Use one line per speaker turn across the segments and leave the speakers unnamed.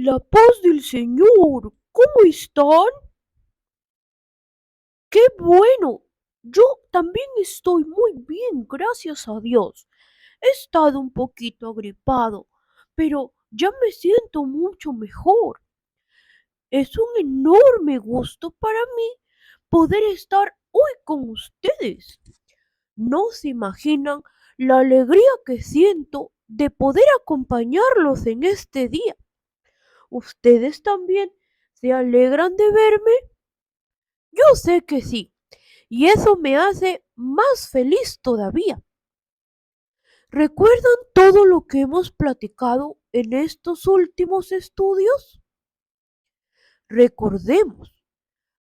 La paz del Señor. ¿Cómo están? ¡Qué bueno! Yo también estoy muy bien, gracias a Dios. He estado un poquito agripado, pero ya me siento mucho mejor. Es un enorme gusto para mí poder estar hoy con ustedes. No se imaginan la alegría que siento de poder acompañarlos en este día. ¿Ustedes también se alegran de verme? Yo sé que sí, y eso me hace más feliz todavía. ¿Recuerdan todo lo que hemos platicado en estos últimos estudios? Recordemos,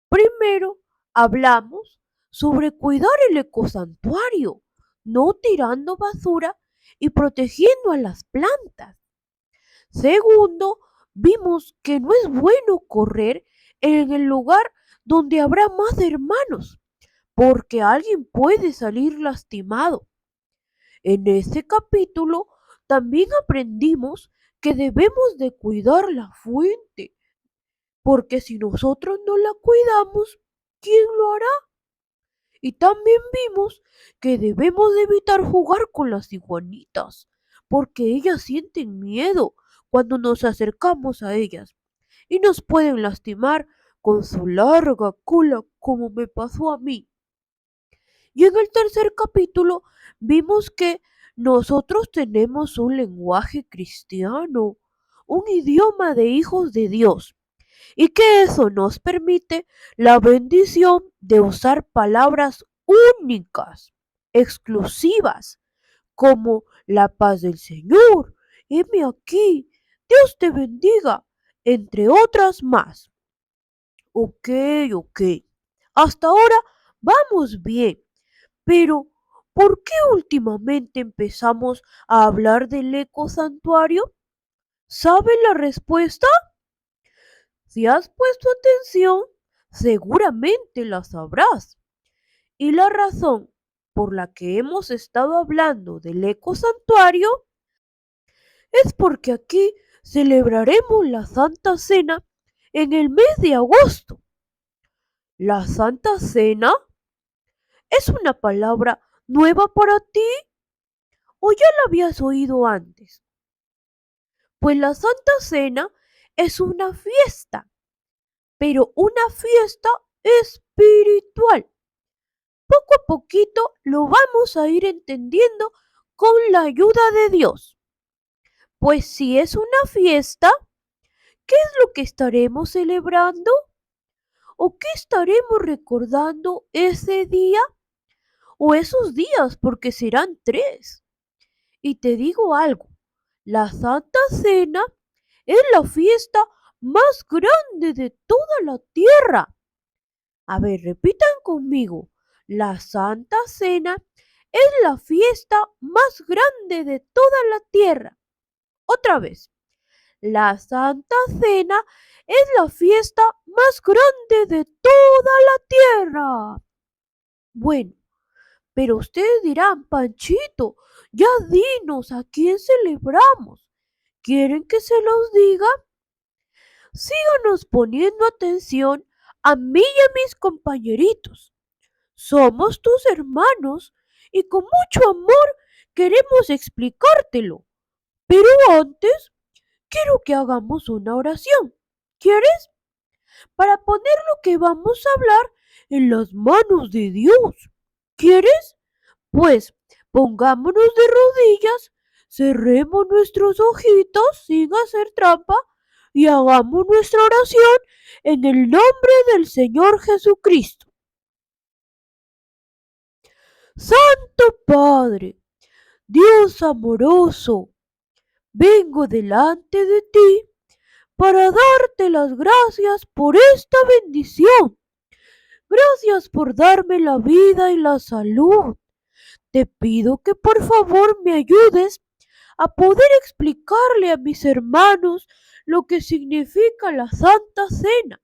primero hablamos sobre cuidar el ecosantuario, no tirando basura y protegiendo a las plantas. Segundo, vimos que no es bueno correr en el lugar donde habrá más hermanos, porque alguien puede salir lastimado. En ese capítulo también aprendimos que debemos de cuidar la fuente, porque si nosotros no la cuidamos, ¿quién lo hará? Y también vimos que debemos de evitar jugar con las iguanitas, porque ellas sienten miedo cuando nos acercamos a ellas y nos pueden lastimar con su larga cola como me pasó a mí. Y en el tercer capítulo vimos que nosotros tenemos un lenguaje cristiano, un idioma de hijos de Dios, y que eso nos permite la bendición de usar palabras únicas, exclusivas, como la paz del Señor, heme aquí, Dios te bendiga, entre otras más. Ok, ok. Hasta ahora vamos bien. Pero, ¿por qué últimamente empezamos a hablar del eco santuario? ¿Sabes la respuesta? Si has puesto atención, seguramente la sabrás. Y la razón por la que hemos estado hablando del eco santuario es porque aquí celebraremos la Santa Cena en el mes de agosto. ¿La Santa Cena es una palabra nueva para ti o ya la habías oído antes? Pues la Santa Cena es una fiesta, pero una fiesta espiritual. Poco a poquito lo vamos a ir entendiendo con la ayuda de Dios. Pues si es una fiesta, ¿qué es lo que estaremos celebrando? ¿O qué estaremos recordando ese día? O esos días, porque serán tres. Y te digo algo, la Santa Cena es la fiesta más grande de toda la tierra. A ver, repitan conmigo. La Santa Cena es la fiesta más grande de toda la tierra. Otra vez. La Santa Cena es la fiesta más grande de toda la tierra. Bueno, pero ustedes dirán, Panchito, ya dinos a quién celebramos. ¿Quieren que se los diga? Síganos poniendo atención a mí y a mis compañeritos. Somos tus hermanos y con mucho amor queremos explicártelo. Pero antes, quiero que hagamos una oración. ¿Quieres? Para poner lo que vamos a hablar en las manos de Dios. ¿Quieres? Pues pongámonos de rodillas, cerremos nuestros ojitos sin hacer trampa y hagamos nuestra oración en el nombre del Señor Jesucristo. Santo Padre, Dios amoroso, vengo delante de ti para darte las gracias por esta bendición. Gracias por darme la vida y la salud. Te pido que por favor me ayudes a poder explicarle a mis hermanos lo que significa la Santa Cena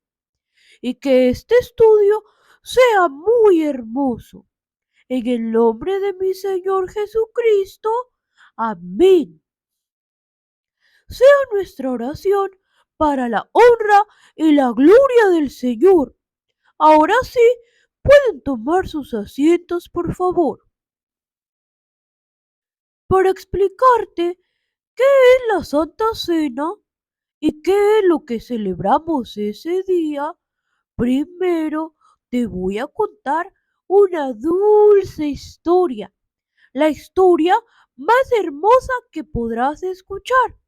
y que este estudio sea muy hermoso. En el nombre de mi Señor Jesucristo. Amén. Sea nuestra oración para la honra y la gloria del Señor. Ahora sí, pueden tomar sus asientos, por favor. Para explicarte qué es la Santa Cena y qué es lo que celebramos ese día, primero te voy a contar una dulce historia, la historia más hermosa que podrás escuchar.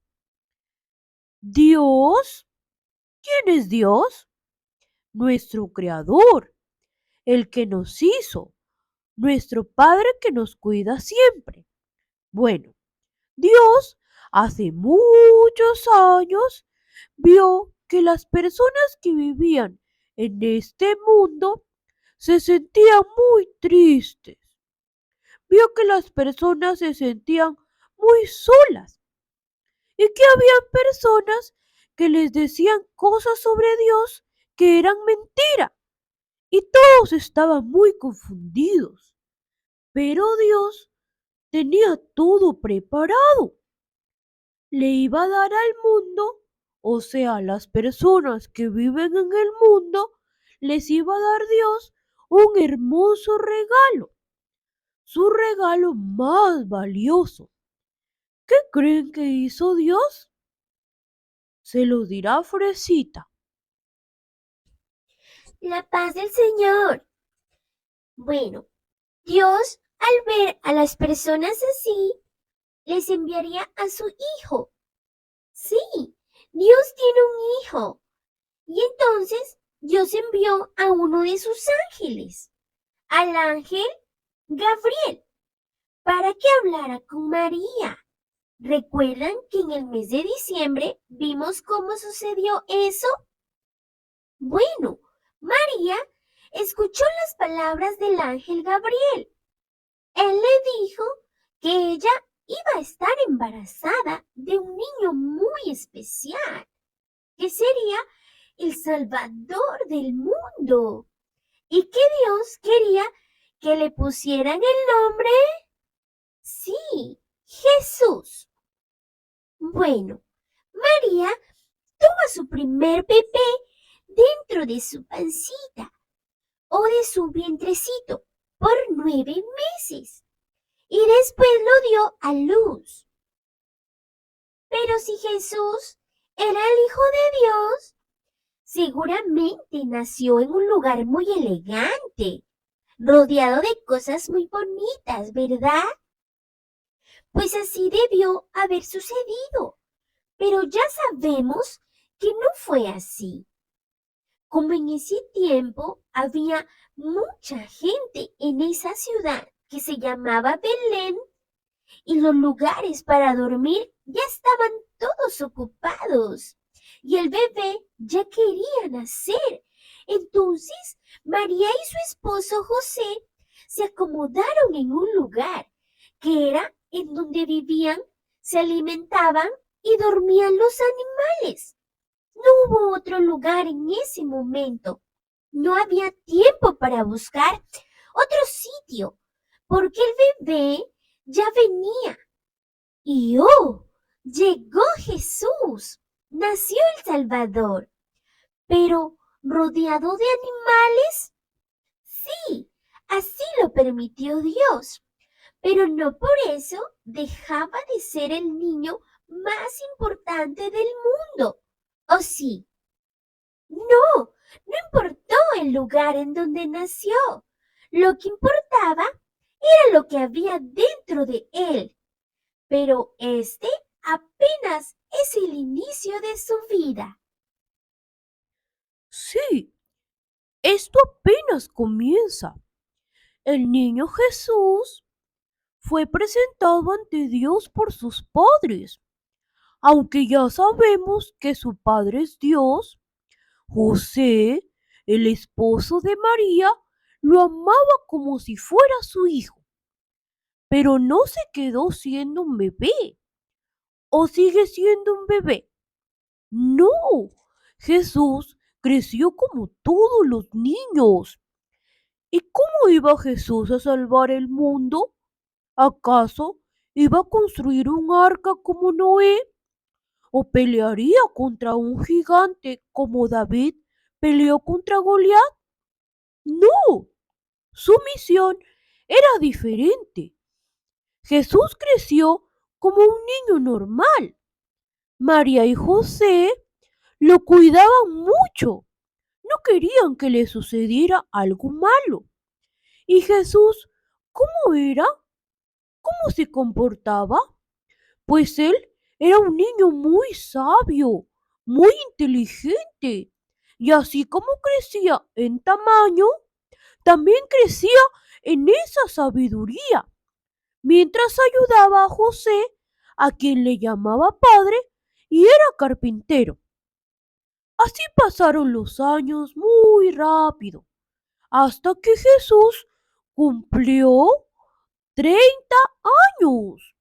Dios, ¿quién es Dios? Nuestro Creador, el que nos hizo, nuestro Padre que nos cuida siempre. Bueno, Dios hace muchos años vio que las personas que vivían en este mundo se sentían muy tristes. Vio que las personas se sentían muy solas y que había personas que les decían cosas sobre Dios que eran mentira y todos estaban muy confundidos. Pero Dios tenía todo preparado. Le iba a dar al mundo, o sea, a las personas que viven en el mundo, les iba a dar Dios un hermoso regalo, su regalo más valioso. ¿Qué creen que hizo Dios? Se lo dirá Fresita.
La paz del Señor. Bueno, Dios, al ver a las personas así, les enviaría a su Hijo. Sí, Dios tiene un Hijo. Y entonces Dios envió a uno de sus ángeles, al ángel Gabriel, para que hablara con María. ¿Recuerdan que en el mes de diciembre vimos cómo sucedió eso? Bueno, María escuchó las palabras del ángel Gabriel. Él le dijo que ella iba a estar embarazada de un niño muy especial, que sería el Salvador del mundo, y que Dios quería que le pusieran el nombre, sí, Jesús. Bueno, María tuvo a su primer bebé dentro de su pancita o de su vientrecito por 9 meses y después lo dio a luz. Pero si Jesús era el Hijo de Dios, seguramente nació en un lugar muy elegante, rodeado de cosas muy bonitas, ¿verdad? Pues así debió haber sucedido, pero ya sabemos que no fue así. Como en ese tiempo había mucha gente en esa ciudad que se llamaba Belén y los lugares para dormir ya estaban todos ocupados y el bebé ya quería nacer. Entonces María y su esposo José se acomodaron en un lugar que era en donde vivían, se alimentaban y dormían los animales. No hubo otro lugar en ese momento. No había tiempo para buscar otro sitio, porque el bebé ya venía. Y ¡oh! Llegó Jesús. Nació el Salvador. Pero rodeado de animales. Sí, así lo permitió Dios. Pero no por eso dejaba de ser el niño más importante del mundo. ¿O sí? No, no importó el lugar en donde nació. Lo que importaba era lo que había dentro de él. Pero este apenas es el inicio de su vida.
Sí, esto apenas comienza. El niño Jesús fue presentado ante Dios por sus padres. Aunque ya sabemos que su padre es Dios, José, el esposo de María, lo amaba como si fuera su hijo. Pero no se quedó siendo un bebé. ¿O sigue siendo un bebé? No, Jesús creció como todos los niños. ¿Y cómo iba Jesús a salvar el mundo? ¿Acaso iba a construir un arca como Noé? ¿O pelearía contra un gigante como David peleó contra Goliat? No, su misión era diferente. Jesús creció como un niño normal. María y José lo cuidaban mucho. No querían que le sucediera algo malo. ¿Y Jesús cómo era? ¿Cómo se comportaba? Pues él era un niño muy sabio, muy inteligente. Y así como crecía en tamaño, también crecía en esa sabiduría, mientras ayudaba a José, a quien le llamaba padre, y era carpintero. Así pasaron los años muy rápido, hasta que Jesús cumplió 30 años.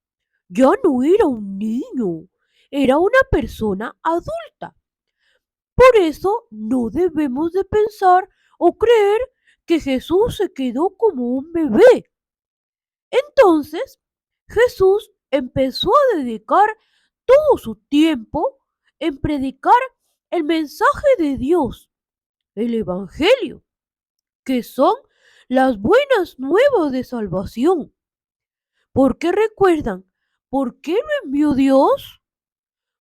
Ya no era un niño, era una persona adulta. Por eso no debemos de pensar o creer que Jesús se quedó como un bebé. Entonces, Jesús empezó a dedicar todo su tiempo en predicar el mensaje de Dios, el Evangelio, que son las buenas nuevas de salvación. ¿Por qué recuerdan? ¿Por qué lo envió Dios?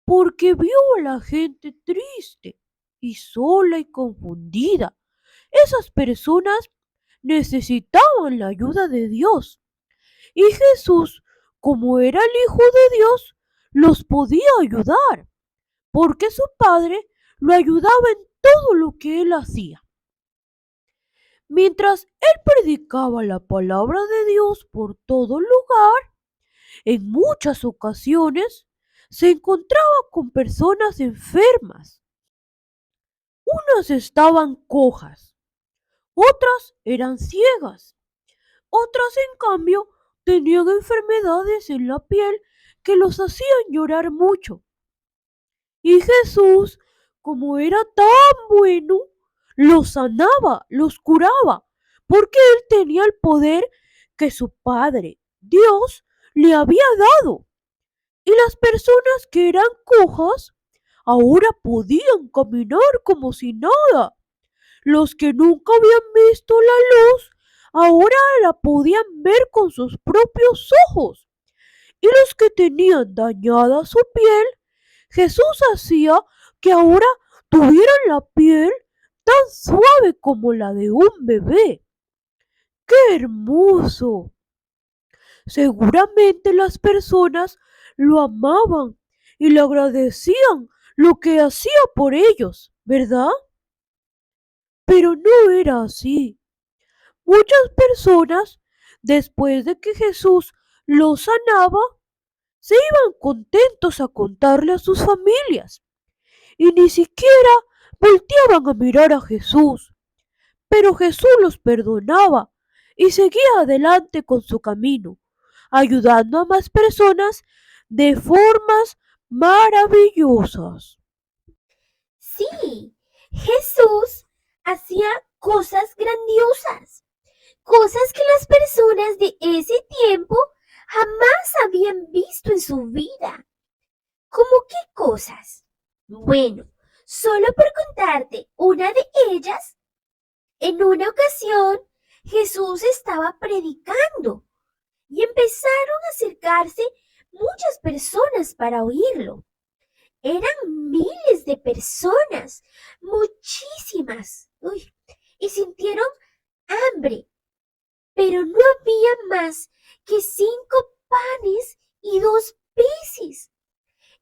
Porque vio a la gente triste y sola y confundida. Esas personas necesitaban la ayuda de Dios. Y Jesús, como era el Hijo de Dios, los podía ayudar, porque su Padre lo ayudaba en todo lo que él hacía. Mientras él predicaba la palabra de Dios por todo lugar, en muchas ocasiones se encontraba con personas enfermas. Unas estaban cojas, otras eran ciegas, otras en cambio tenían enfermedades en la piel que los hacían llorar mucho. Y Jesús, como era tan bueno, los sanaba, los curaba, porque él tenía el poder que su Padre, Dios, le había dado. Y las personas que eran cojas ahora podían caminar como si nada. Los que nunca habían visto la luz ahora la podían ver con sus propios ojos. Y los que tenían dañada su piel, Jesús hacía que ahora tuvieran la piel tan suave como la de un bebé. ¡Qué hermoso! Seguramente las personas lo amaban y le agradecían lo que hacía por ellos, ¿verdad? Pero no era así. Muchas personas, después de que Jesús los sanaba, se iban contentos a contarle a sus familias y ni siquiera volteaban a mirar a Jesús. Pero Jesús los perdonaba y seguía adelante con su camino, ayudando a más personas de formas maravillosas.
Sí, Jesús hacía cosas grandiosas, cosas que las personas de ese tiempo jamás habían visto en su vida. ¿Cómo qué cosas? Bueno, solo por contarte una de ellas, en una ocasión Jesús estaba predicando y empezaron a acercarse muchas personas para oírlo. Eran miles de personas, muchísimas. Uy, y sintieron hambre, pero no había más que 5 panes y 2 peces.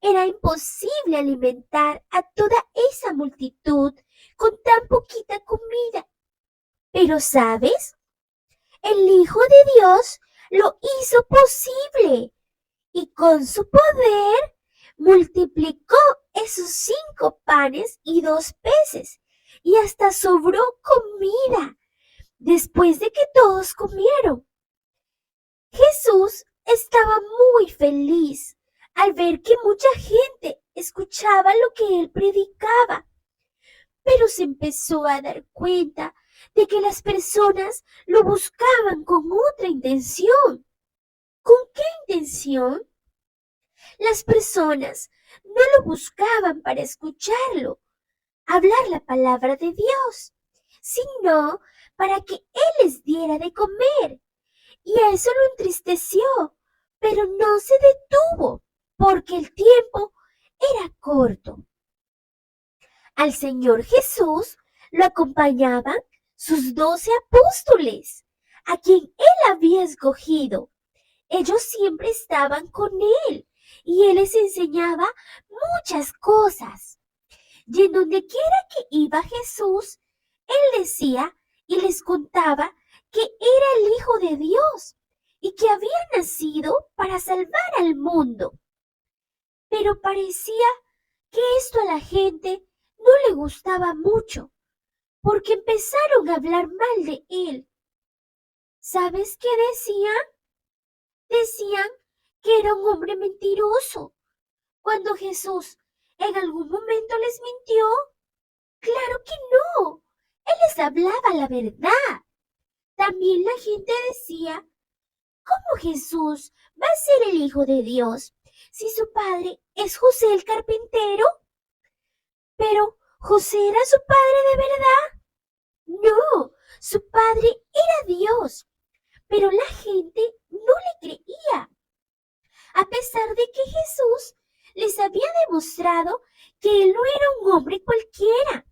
Era imposible alimentar a toda esa multitud con tan poquita comida. Pero, ¿sabes? El Hijo de Dios lo hizo posible y con su poder multiplicó esos 5 panes y 2 peces y hasta sobró comida después de que todos comieron. Jesús estaba muy feliz al ver que mucha gente escuchaba lo que él predicaba, pero se empezó a dar cuenta de que las personas lo buscaban con otra intención. ¿Con qué intención? Las personas no lo buscaban para escucharlo, hablar la palabra de Dios, sino para que Él les diera de comer. Y eso lo entristeció, pero no se detuvo, porque el tiempo era corto. Al Señor Jesús lo acompañaban sus 12 apóstoles, a quien Él había escogido. Ellos siempre estaban con Él y Él les enseñaba muchas cosas. Y en donde quiera que iba Jesús, Él decía y les contaba que era el Hijo de Dios y que había nacido para salvar al mundo. Pero parecía que esto a la gente no le gustaba mucho, porque empezaron a hablar mal de Él. ¿Sabes qué decían? Decían que era un hombre mentiroso. Cuando Jesús en algún momento les mintió, claro que no. Él les hablaba la verdad. También la gente decía, ¿cómo Jesús va a ser el Hijo de Dios si su padre es José el carpintero? Pero ¿José era su padre de verdad? No, su padre era Dios, pero la gente no le creía, a pesar de que Jesús les había demostrado que él no era un hombre cualquiera.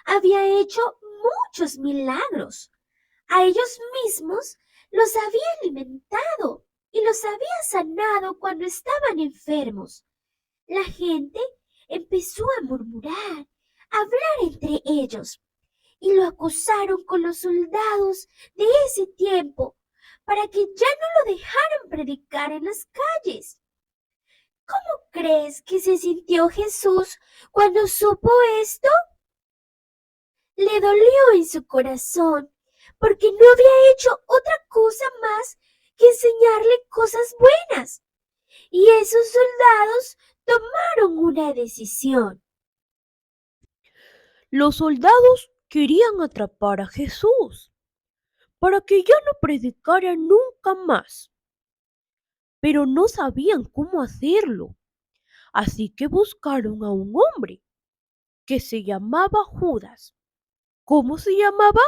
Había hecho muchos milagros. A ellos mismos los había alimentado y los había sanado cuando estaban enfermos. La gente empezó a murmurar, a hablar entre ellos, y lo acusaron con los soldados de ese tiempo para que ya no lo dejaran predicar en las calles. ¿Cómo crees que se sintió Jesús cuando supo esto? Le dolió en su corazón, porque no había hecho otra cosa más que enseñarle cosas buenas. Y esos soldados tomaron una decisión.
Los soldados querían atrapar a Jesús para que ya no predicara nunca más, pero no sabían cómo hacerlo. Así que buscaron a un hombre que se llamaba Judas. ¿Cómo se llamaba?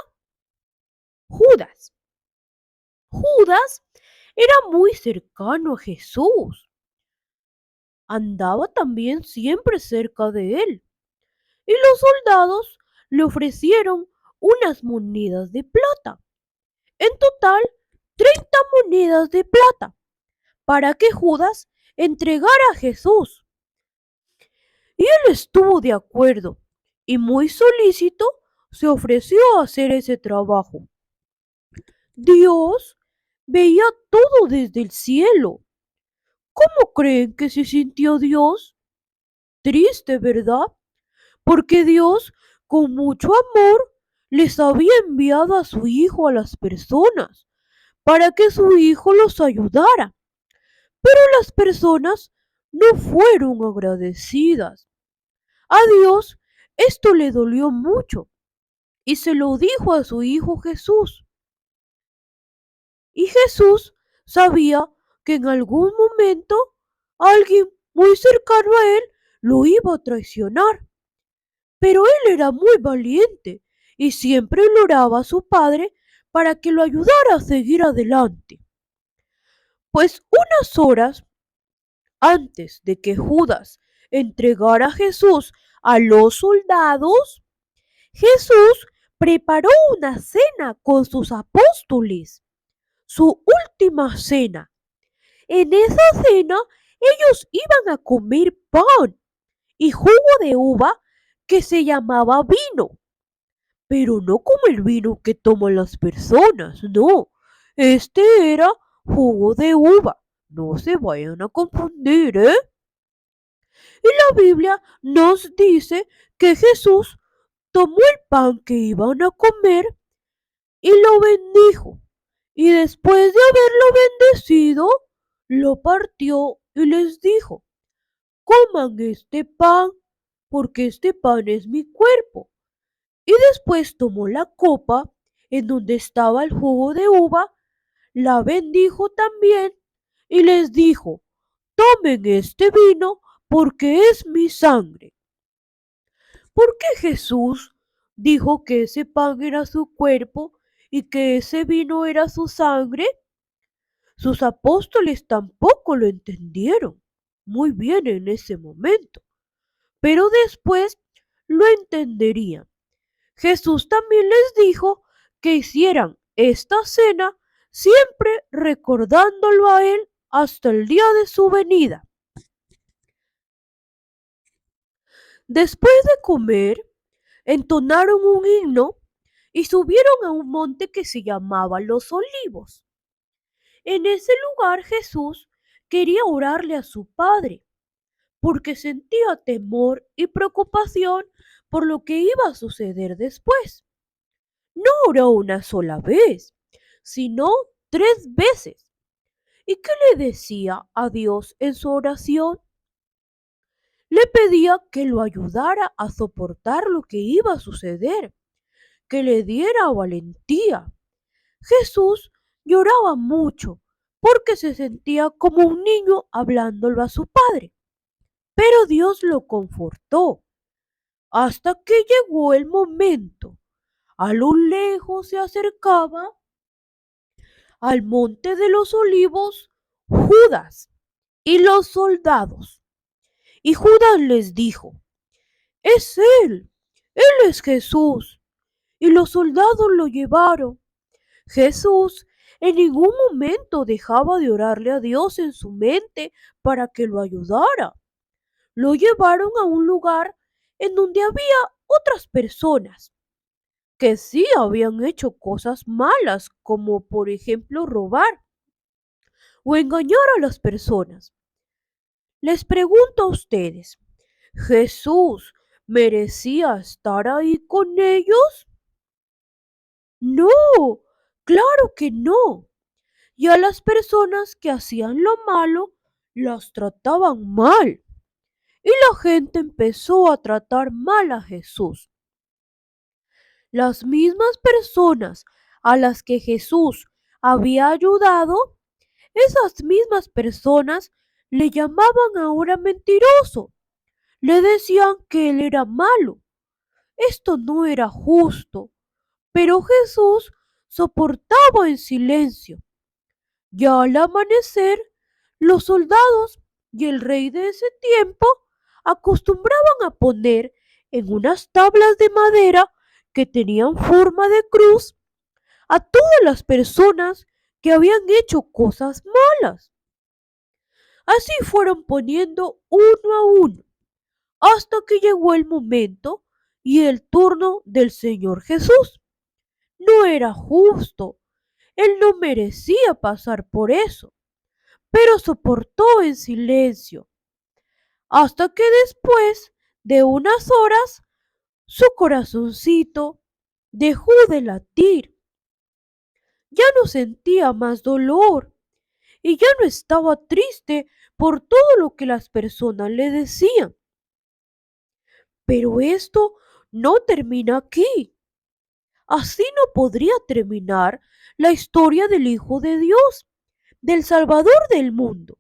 Judas. Judas era muy cercano a Jesús. Andaba también siempre cerca de él. Y los soldados le ofrecieron unas monedas de plata. En total, 30 monedas de plata para que Judas entregara a Jesús. Y él estuvo de acuerdo y muy solícito se ofreció a hacer ese trabajo. Dios veía todo desde el cielo. ¿Cómo creen que se sintió Dios? Triste, ¿verdad? Porque Dios, con mucho amor, les había enviado a su Hijo a las personas, para que su Hijo los ayudara. Pero las personas no fueron agradecidas. A Dios esto le dolió mucho y se lo dijo a su Hijo Jesús. Y Jesús sabía que en algún momento alguien muy cercano a él lo iba a traicionar. Pero él era muy valiente y siempre le oraba a su padre para que lo ayudara a seguir adelante. Pues unas horas antes de que Judas entregara a Jesús a los soldados, Jesús preparó una cena con sus apóstoles, su última cena. En esa cena ellos iban a comer pan y jugo de uva que se llamaba vino, pero no como el vino que toman las personas, no. Este era jugo de uva. No se vayan a confundir, ¿eh? Y la Biblia nos dice que Jesús tomó el pan que iban a comer y lo bendijo. Y después de haberlo bendecido, lo partió y les dijo, coman este pan, porque este pan es mi cuerpo. Y después tomó la copa en donde estaba el jugo de uva, la bendijo también y les dijo, tomen este vino porque es mi sangre. ¿Por qué Jesús dijo que ese pan era su cuerpo y que ese vino era su sangre? Sus apóstoles tampoco lo entendieron muy bien en ese momento, pero después lo entenderían. Jesús también les dijo que hicieran esta cena siempre recordándolo a Él hasta el día de su venida. Después de comer, entonaron un himno y subieron a un monte que se llamaba Los Olivos. En ese lugar Jesús quería orarle a su Padre, porque sentía temor y preocupación por lo que iba a suceder después. No oró una sola vez, sino 3 veces. ¿Y qué le decía a Dios en su oración? Le pedía que lo ayudara a soportar lo que iba a suceder, que le diera valentía. Jesús lloraba mucho porque se sentía como un niño hablándolo a su padre. Pero Dios lo confortó hasta que llegó el momento. A lo lejos se acercaba al monte de los olivos Judas y los soldados. Y Judas les dijo, es él es Jesús. Y los soldados lo llevaron. Jesús en ningún momento dejaba de orarle a Dios en su mente para que lo ayudara. Lo llevaron a un lugar en donde había otras personas que sí habían hecho cosas malas, como por ejemplo robar o engañar a las personas. Les pregunto a ustedes, ¿Jesús merecía estar ahí con ellos? No, claro que no. Y a las personas que hacían lo malo, las trataban mal. Y la gente empezó a tratar mal a Jesús. Las mismas personas a las que Jesús había ayudado, esas mismas personas le llamaban ahora mentiroso. Le decían que él era malo. Esto no era justo, pero Jesús soportaba en silencio. Ya al amanecer, los soldados y el rey de ese tiempo acostumbraban a poner en unas tablas de madera que tenían forma de cruz a todas las personas que habían hecho cosas malas. Así fueron poniendo uno a uno, hasta que llegó el momento y el turno del Señor Jesús. No era justo, él no merecía pasar por eso, pero soportó en silencio, hasta que después de unas horas su corazoncito dejó de latir. Ya no sentía más dolor y ya no estaba triste por todo lo que las personas le decían. Pero esto no termina aquí. Así no podría terminar la historia del Hijo de Dios, del Salvador del mundo.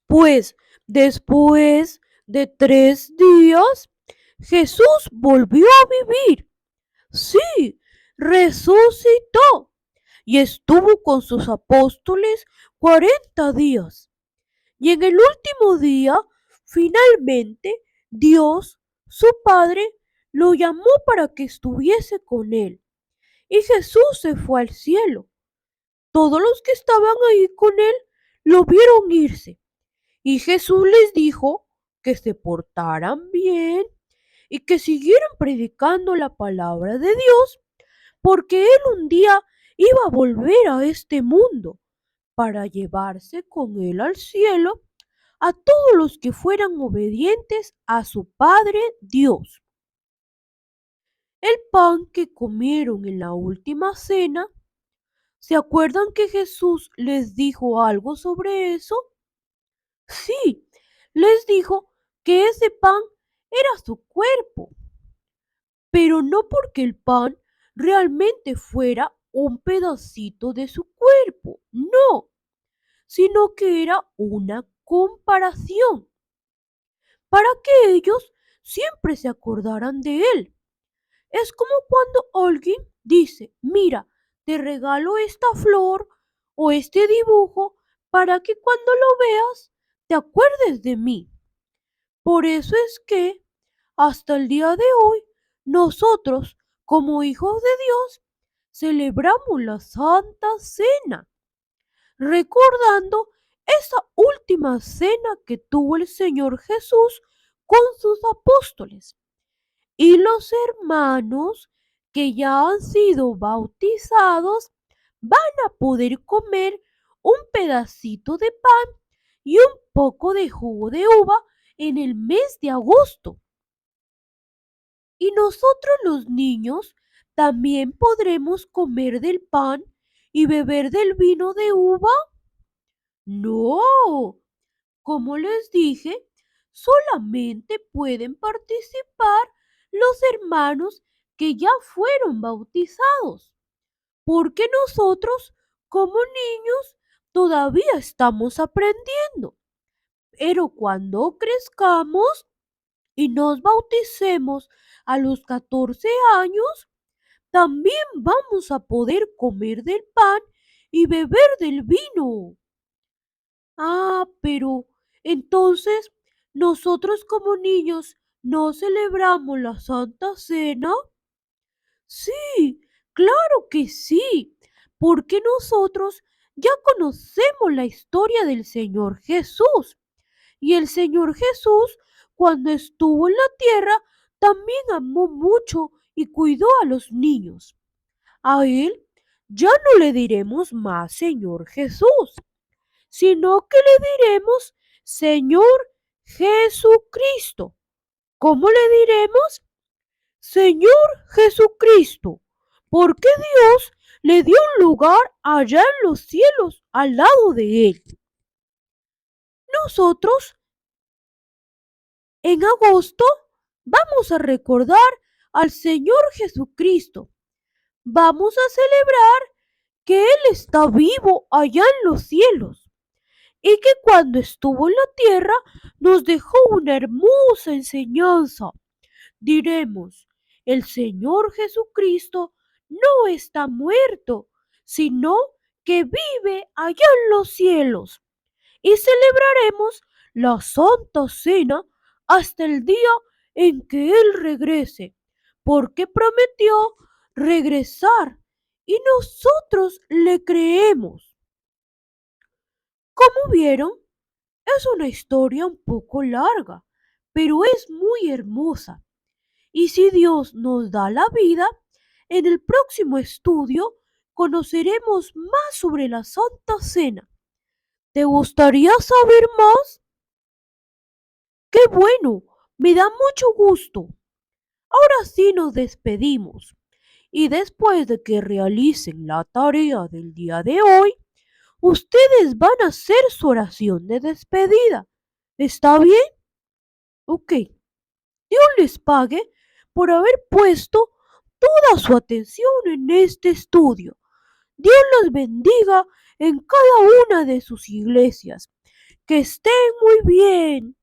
Pues después de 3 días, Jesús volvió a vivir. Sí, resucitó y estuvo con sus apóstoles 40 días. Y en el último día, finalmente, Dios, su Padre, lo llamó para que estuviese con él. Y Jesús se fue al cielo. Todos los que estaban ahí con él lo vieron irse. Y Jesús les dijo que se portaran bien y que siguieran predicando la palabra de Dios, porque Él un día iba a volver a este mundo para llevarse con Él al cielo a todos los que fueran obedientes a su Padre Dios. El pan que comieron en la última cena, ¿se acuerdan que Jesús les dijo algo sobre eso? Sí, les dijo que ese pan era su cuerpo, pero no porque el pan realmente fuera un pedacito de su cuerpo, no, sino que era una comparación para que ellos siempre se acordaran de él. Es como cuando alguien dice, mira, te regalo esta flor o este dibujo para que cuando lo veas te acuerdes de mí. Por eso es que hasta el día de hoy nosotros, como hijos de Dios, celebramos la Santa Cena, recordando esa última cena que tuvo el Señor Jesús con sus apóstoles. Y los hermanos que ya han sido bautizados van a poder comer un pedacito de pan y un poco de jugo de uva en el mes de agosto. Y nosotros los niños también podremos comer del pan y beber del vino de uva. No, como les dije, solamente pueden participar los hermanos que ya fueron bautizados, porque nosotros, como niños, todavía estamos aprendiendo. Pero cuando crezcamos y nos bauticemos a los 14 años, también vamos a poder comer del pan y beber del vino. Ah, pero entonces nosotros como niños no celebramos la Santa Cena. Sí, claro que sí, porque nosotros ya conocemos la historia del Señor Jesús. Y el Señor Jesús, cuando estuvo en la tierra, también amó mucho y cuidó a los niños. A Él ya no le diremos más Señor Jesús, sino que le diremos Señor Jesucristo. ¿Cómo le diremos? Señor Jesucristo, porque Dios le dio un lugar allá en los cielos al lado de Él. Nosotros en agosto vamos a recordar al Señor Jesucristo. Vamos a celebrar que Él está vivo allá en los cielos y que cuando estuvo en la tierra nos dejó una hermosa enseñanza. Diremos, el Señor Jesucristo no está muerto, sino que vive allá en los cielos. Y celebraremos la Santa Cena hasta el día en que Él regrese, porque prometió regresar y nosotros le creemos. Como vieron, es una historia un poco larga, pero es muy hermosa. Y si Dios nos da la vida, en el próximo estudio conoceremos más sobre la Santa Cena. ¿Te gustaría saber más? ¡Qué bueno! Me da mucho gusto. Ahora sí nos despedimos. Y después de que realicen la tarea del día de hoy, ustedes van a hacer su oración de despedida. ¿Está bien? Ok. Dios les pague por haber puesto toda su atención en este estudio. Dios los bendiga en cada una de sus iglesias. Que estén muy bien.